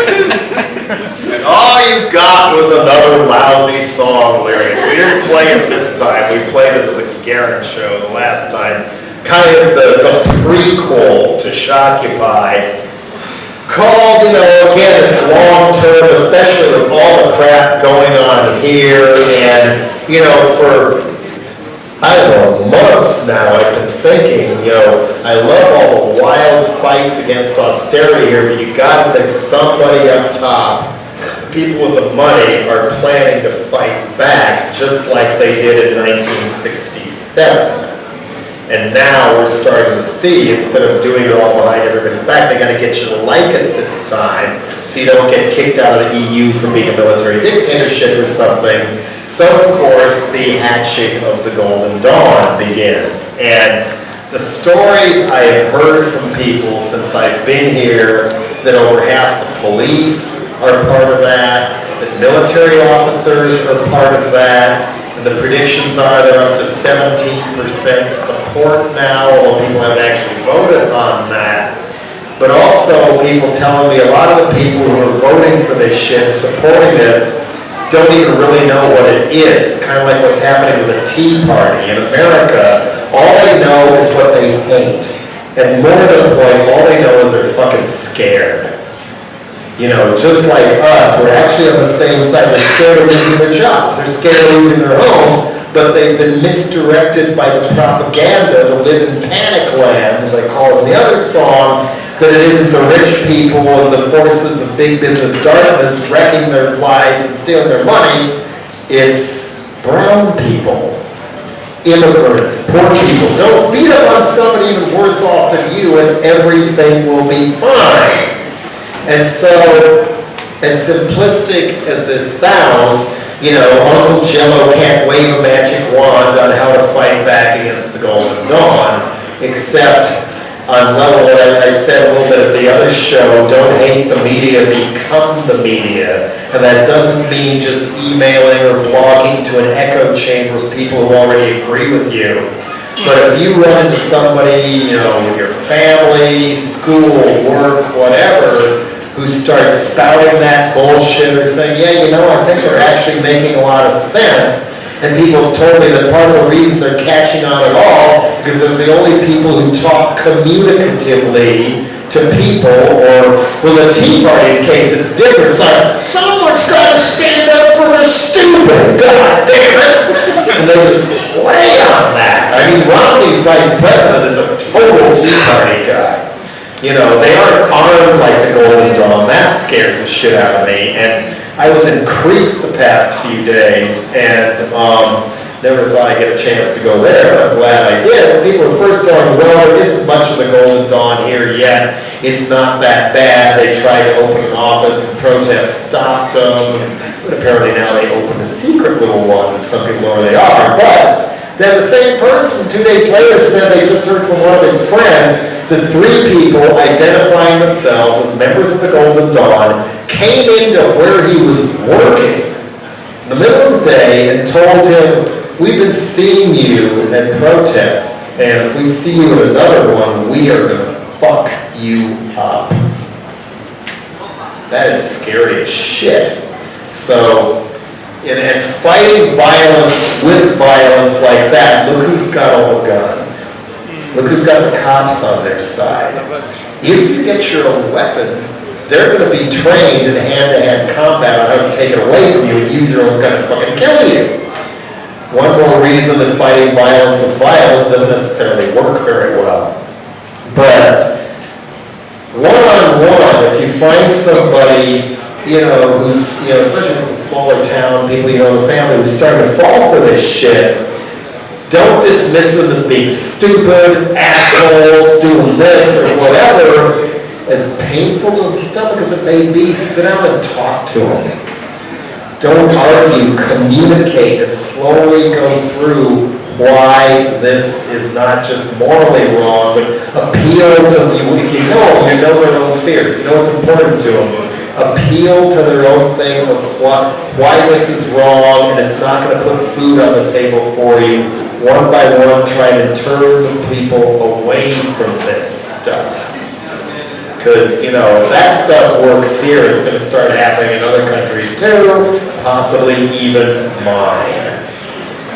And all you got was another lousy song lyric. We didn't play it this time. We played it at the Gagarin show the last time. Kind of the prequel to Shockupy. Called, you know, again, it's long term, especially with all the crap going on here. And, you know, for, I don't know, months now I've been thinking, you know, I love all the wild fights against austerity here, but you gotta think somebody up top, the people with the money, are planning to fight back just like they did in 1967. And now we're starting to see, instead of doing it all behind everybody's back, they gotta get you to like it this time, so you don't get kicked out of the EU for being a military dictatorship or something. So of course, the hatching of the Golden Dawn begins. And the stories I have heard from people since I've been here, that over half the police are part of that military officers are part of that. And the predictions are they're up to 17% support now, although people haven't actually voted on that. But also people telling me a lot of the people who are voting for this shit, supporting it, don't even really know what it is. Kind of like what's happening with the Tea Party. In America, all they know is what they hate. And more to the point, all they know is they're fucking scared. You know, just like us, we're actually on the same side. They're scared of losing their jobs. They're scared of losing their homes, but they've been misdirected by the propaganda, the live in panic land, as I call it in the other song, that it isn't the rich people and the forces of big business darkness wrecking their lives and stealing their money. It's brown people, immigrants, poor people. Don't beat up on somebody even worse off than you and everything will be fine. And so, as simplistic as this sounds, you know, Uncle Jello can't wave a magic wand on how to fight back against the Golden Dawn, except on level what I said a little bit at the other show, don't hate the media, become the media. And that doesn't mean just emailing or blogging to an echo chamber of people who already agree with you. But if you run into somebody, you know, in your family, school, work, whatever, who starts spouting that bullshit or saying, yeah, you know, I think they're actually making a lot of sense. And people have told me that part of the reason they're catching on at all because they're the only people who talk communicatively to people, or, well, in the Tea Party's case, it's different. It's like, someone's got to stand up for the stupid, god damn it. And they just play on that. I mean, Romney's vice president is a total Tea Party guy. You know, they aren't armed like the Golden Dawn. That scares the shit out of me. And I was in Crete the past few days, and never thought I'd get a chance to go there, but I'm glad I did. People were first telling me, well, there isn't much of the Golden Dawn here yet. It's not that bad. They tried to open an office and protests stopped them. But apparently now they opened a secret little one, and some people know where they are. But then the same person 2 days later said they just heard from one of his friends that 3 people identifying themselves as members of the Golden Dawn came into where he was working in the middle of the day and told him, we've been seeing you at protests, and if we see you at another one, we are going to fuck you up. That is scary as shit. So, and fighting violence with violence like that, look who's got all the guns. Look who's got the cops on their side. If you get your own weapons, they're going to be trained in hand-to-hand combat on how to take it away from you and use your own gun to fucking kill you. One more reason that fighting violence with violence doesn't necessarily work very well. But one-on-one, if you find somebody, you know, who's, you know, especially if it's a smaller town, people, you know, the family who's starting to fall for this shit, don't dismiss them as being stupid, assholes, doing this or whatever. As painful to the stomach as it may be, sit down and talk to them. Don't argue, communicate, and slowly go through why this is not just morally wrong, but appeal to, if you know them, you know their own fears, you know what's important to them. Appeal to their own thing of why this is wrong, and it's not going to put food on the table for you. One by one, try to turn the people away from this stuff. Because, you know, if that stuff works here, it's going to start happening in other countries too, possibly even mine.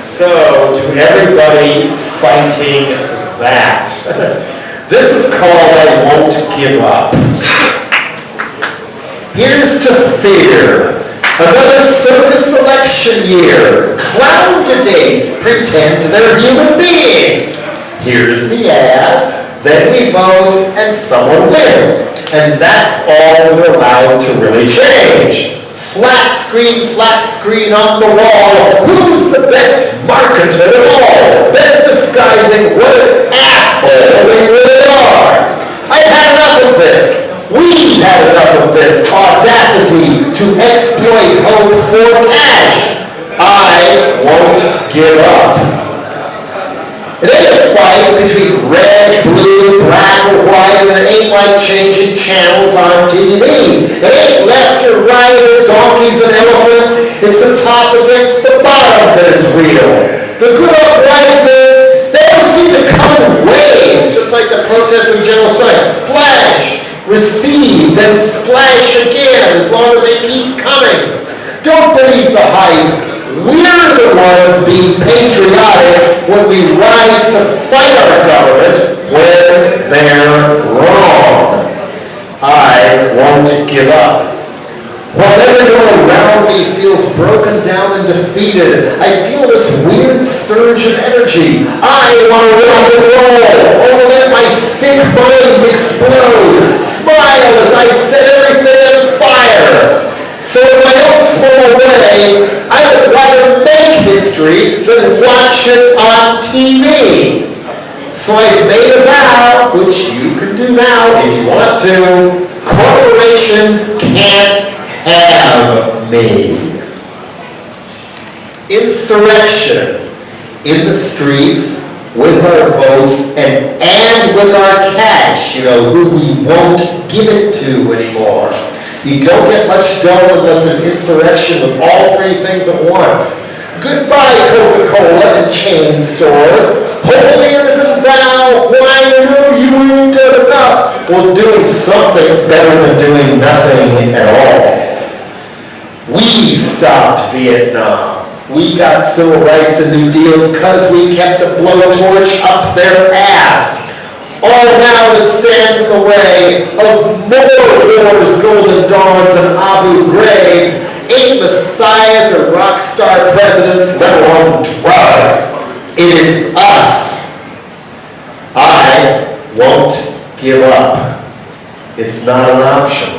So, to everybody fighting that, this is called I Won't Give Up. Here's to fear. Another circus election year. Clown dates pretend they're human beings. Here's the ads. Then we vote and someone wins. And that's all we're allowed to really change. Flat screen on the wall. Who's the best marketer of all? Best disguising what an asshole they really are. I've had enough of this. We've had enough of this audacity to exploit hope for cash. I won't give up. It ain't a fight between red, blue, black, or white, and it ain't like changing channels on TV. It ain't left or right or donkeys and elephants. It's the top against the bottom that is real. The good uprisings, they don't seem to come in waves, just like the protests and general strikes. Splash, recede, then splash again, as long as they keep coming. Don't believe the hype. We're the ones being patriotic when we rise to fight our government when they're wrong. I won't give up. While everyone around me feels broken down and defeated, I feel this weird surge of energy. I want to rock and roll. I want to let my sick mind explode. Smile as I set everything on fire. So in my own small way, I would rather make history than watch it on TV. So I've made a vow, which you can do now if you want to. Corporations can't have me. Insurrection in the streets with our votes and with our cash, you know, who we won't give it to anymore. You don't get much done unless there's insurrection with all three things at once. Goodbye, Coca-Cola and chain stores. Holier than thou, why no, you ain't done enough. Well, doing something's better than doing nothing at all. We stopped Vietnam. We got civil rights and New Deals because we kept a blowtorch up their ass. All now that stands in the way of more wars, golden dawns, and Abu Ghraibs ain't messiahs or rock star presidents, let alone drugs. It is us. I won't give up. It's not an option.